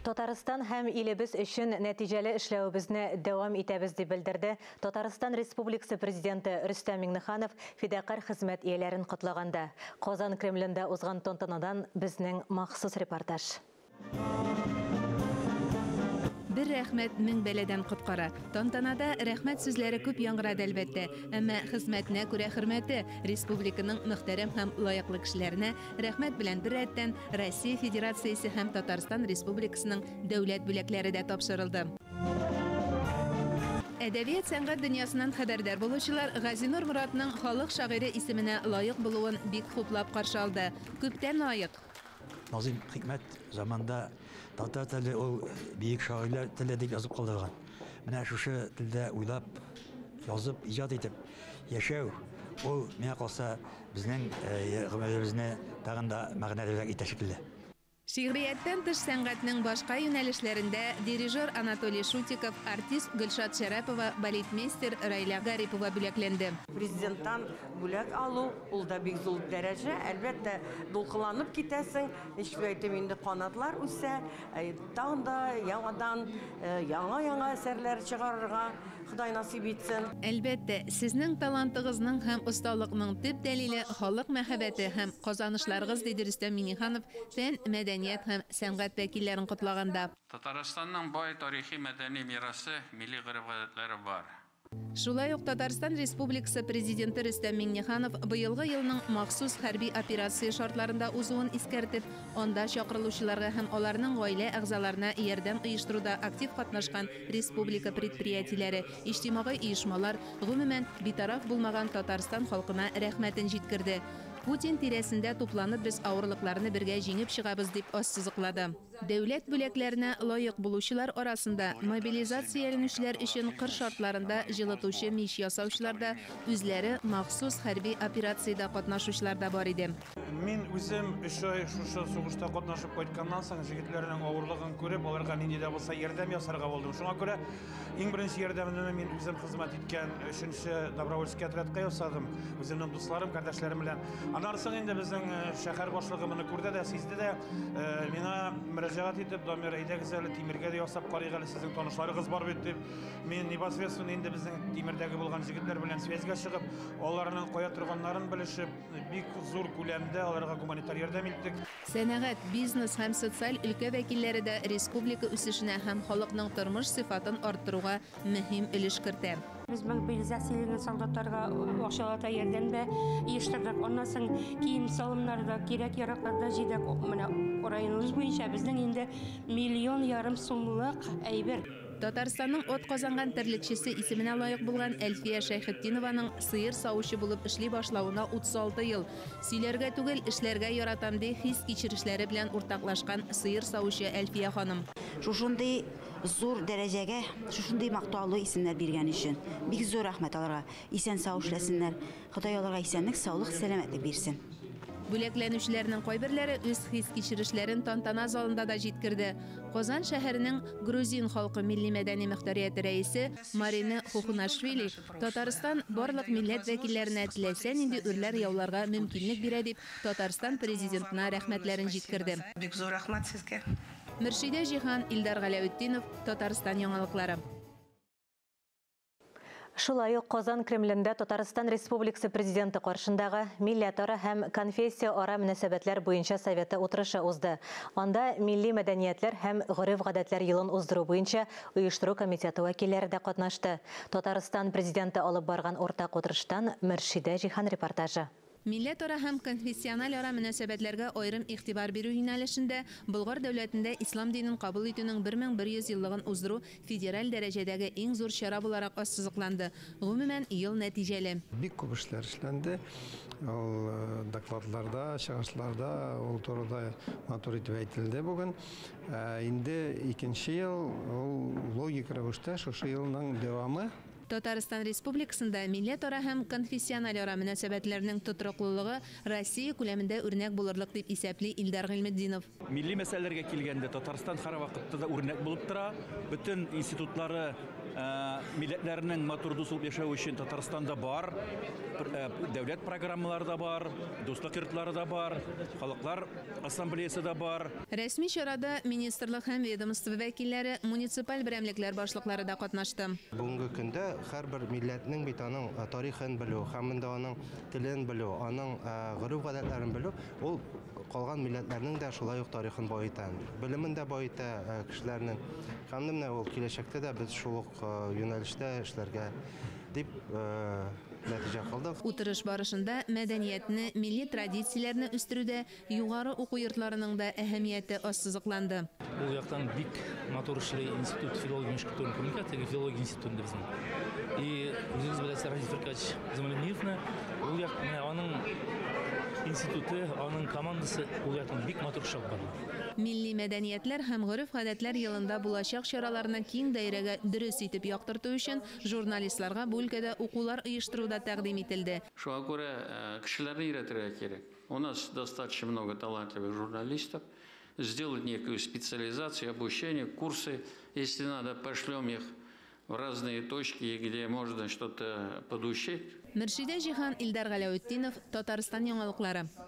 Татарстан һәм илебез өчен нәтиҗәле эшләвебезне дәвам итәбез дип белдерде Татарстан Республикасы Президенты Рөстәм Миңнеханов фидакарь хезмәт ияләрен котлаганда. Казан Кремлендә узган тантанадан безнең махсус репортаж. Bir рәхмәт мең бәләдән коткара. Тантанада рәхмәт сүзләре күп яңгырады әлбәттә, әмма хезмәтенә күрә хөрмәте республиканың мөхтәрәм һәм лаеклы кешеләренә рәхмәт белән бер рәттән Россия Федерациясе һәм Татарстан Республикасының дәүләт бүләкләре дә тапшырылды. Әдәбият сәнгать дөньясыннан хәбәрдар булучылар Газинур Моратның халык шагыйре исеменә лаек булуын бик хуплап каршы алды. Күптән лаек. Назим Хикмәт заманда татар теле ул бийек шагыйрьләр теле дип язып калдырган. Менә шушы телдә уйлап, язып, иҗат итеп яшәү ул миңа калса безнең гомеребезне тагын да мәгънәлерәк итә шикелле. Шигърияттән тыш сәнгатьнең башка юнәлешләрендә дирижер Анатолий Шутиков, артист Гөлшат Шәрәпова, балетмейстер Райля Гарипова бүләкләнде. Президенттан бүләк алу, ул да бик зур дәрәҗә. Әлбәттә, дулкынланып китәсең. Ничек әйтим инде, канатлар үсә, тагын да яңадан яңа әсәрләр чыгарырга Худай насип итсен. Әлбәттә, сезнең талантыгызның һәм осталыкның төп дәлиле халык мәхәббәте һәм казанышларыгыз, диде Рөстәм Миңнеханов фән, мәдәният һәм сәнгать вәкилләрен котлаганда. Татарстанның бай тарихи мәдәни мирасы, милли гореф-гадәтләре бар. Шулай ук Татарстан Республикасы Президенты Рөстәм Миңнеханов быелгы елның махсус хәрби операция шартларында узуын искәртеп, анда чакырылучыларга һәм аларның гаилә әгъзаларына ярдәм оештыруда актив катнашкан республика предприятиеләре, иҗтимагый оешмалар, гомумән битараф булмаган Татарстан халкына рәхмәтен җиткерде. Путин тирәсендә тупланып без авырлыкларны бергә җиңеп чыгабыз дип ассызыклады. Дәүләт бүләкләренә лаек булучылар арасында мобилизацияләнүчеләр өчен кыр шартларында җылытучы мич ясаучылар да, үзләре махсус хәрби операциядә катнашучылар да бар иде. Мин үзем 3 ай шушы сугышта катнашып кайтканнан соң җегетләрнең авырлыгын күреп, аларга нинди дә булса ярдәм ясарга булдым. Шуңа күрә иң беренче ярдәмне мин үзем хезмәт иткән 3нче добровольский отрядка ясадым. Үземнең дусларым, кардәшләрем белән. Аннан соң инде безнең шәһәр башлыгы моны күрде дә, сизде дә, миңа мөрәҗәгать итеп, Дамир, әйдәгез әле Тимергә дә ясап карыйк әле, сезнең танышларыгыз бар бит дип. Мин непосредственно инде безнең Тимердәге булган җегетләр белән связьгә чыгып, аларның кая торганнарын белешеп, бик зур күләмдә аларга гуманитар ярдәм иттек. Сәнәгать, бизнес һәм социаль өлкә вәкилләре дә республика үсешенә һәм халыкның тормыш сыйфатын арттыруга мөһим өлеш кертә. Biz mobilizatsiyalangan солдаттарга акчалата ярдәм дә оештырдык. Аннан соң кием салымнарда, кирәк-яракларда җидек. Менә районыбыз буенча безнең инде 1,5 миллион сумлык әйбер. Татарстанның от казанган терлекчесе исеменә лаек булган Әлфия Шәйхетдинованың сыер саучы булып эшли башлауына 36 ел. Сөйләргә түгел, эшләргә яратам ди хис кичерешләре белән уртаклашкан сыер саучы Әлфия ханым. Шушындый зур дәрәҗәгә, шушындый мактаулы исемнәр биргән өчен бик зур рәхмәт аларга. Исән сау эшләсеннәр. Ходай аларга исәнлек, саулык, сәламәтлек бирсен. Бүләкләнүчеләрнең кайберләре үз хис кичерешләрен тантана залында да җиткерде. Казан шәһәренең грузин халкы милли мәдәни мөхтәрияте рәисе Марина Хухунашвили Татарстан барлык милләт вәкилләренә теләсә нинди үрләр яуларга мөмкинлек бирә дип Татарстан президентына рәхмәтләрен җиткерде. Бик зур рәхмәт сезгә. Мөршидә Җиһан, Илдар Галәветдинов, Татарстан яңалыклары. Шулай ук Казан Кремлендә Татарстан Республикасы Президенты каршындагы милләтара һәм конфессия ара мөнәсәбәтләр буенча советы утырышы узды. Анда милли мәдәниятләр һәм гореф-гадәтләр елын уздыру буенча оештыру комитеты вәкилләре дә катнашты. Татарстан президенты алып барган уртак утырыштан Мөршидә Җиһан репортажы. Милләтара һәм конфессиональ ара мөнәсәбәтләргә аерым игътибар бирү юнәлешендә Болгар дәүләтендә ислам динен кабул итүнең 1100 еллыгын уздыру федераль дәрәҗәдәге иң зур чара буларак ассызыкланды. Гомумән ел нәтиҗәле. Бик күп эшләр эшләнде. Ул докладларда, чыгышларда ул турыда матур итеп әйтелде бүген. Инде икенче ел ул логик рәвештә шушы елның дәвамы. Татарстан Республикасында милләтара һәм конфессиональ ара мөнәсәбәтләрнең тотрыклылыгы Россия күләмендә үрнәк булырлык дип исәпли Илдар Гыйлметдинов. Милли мәсьәләләргә килгәндә Татарстан һәр вакытта да үрнәк булып тора. Бөтен институтлары Milletlerinin maturdusulup yaşağı için Tatarstan'da var, devlet programmaları da var, dostluk yurtları da var, halklar asambleyası da var. Resmi şarada ministerlik hem ведомство vekilleri, munisipal biremlikler başlıkları da katnaştı. Bugünkü günde her bir milletinin bir tane tarihini biliyor, hem de onun dilini biliyor, onun gurur adetlerini biliyor. O kalan milletlerinin de şulay yok tarihini boyutan, bilimin de boyuta kişilerinin. Hem de o gelecekte de biz şuluk yönelişte işlerge deyip netice kıldık. Утырыш барышында мәдәниятне, milli традицияләрне үстерүдә югары уку йортларының да әһәмияте ассызыкланды. Бу яктан бик матур эшләй институт филология институтын коммуникация филология институтында безнең. И үзегез беләсез Разиф Фиркач Замалиевна, ул як аның институты, аның командасы ул яктан бик матур эшләп бара. Milli мәдәниятләр һәм гореф-гадәтләр елында булачак чараларны киң даирәгә дөрес итеп яктырту өчен журналистларга бу өлкәдә укулар оештыруда тәкъдим ителде. Шуңа күрә кешеләрне өйрәтергә кирәк. У нас достаточно много талантливых журналистов. Сделать некую специализацию, обучение, курсы. Если надо, пошлем их в разные точки, где можно что-то подучить. Мөршидә Җиһан, Илдар Галәветдинов, Татарстан яңалыклары.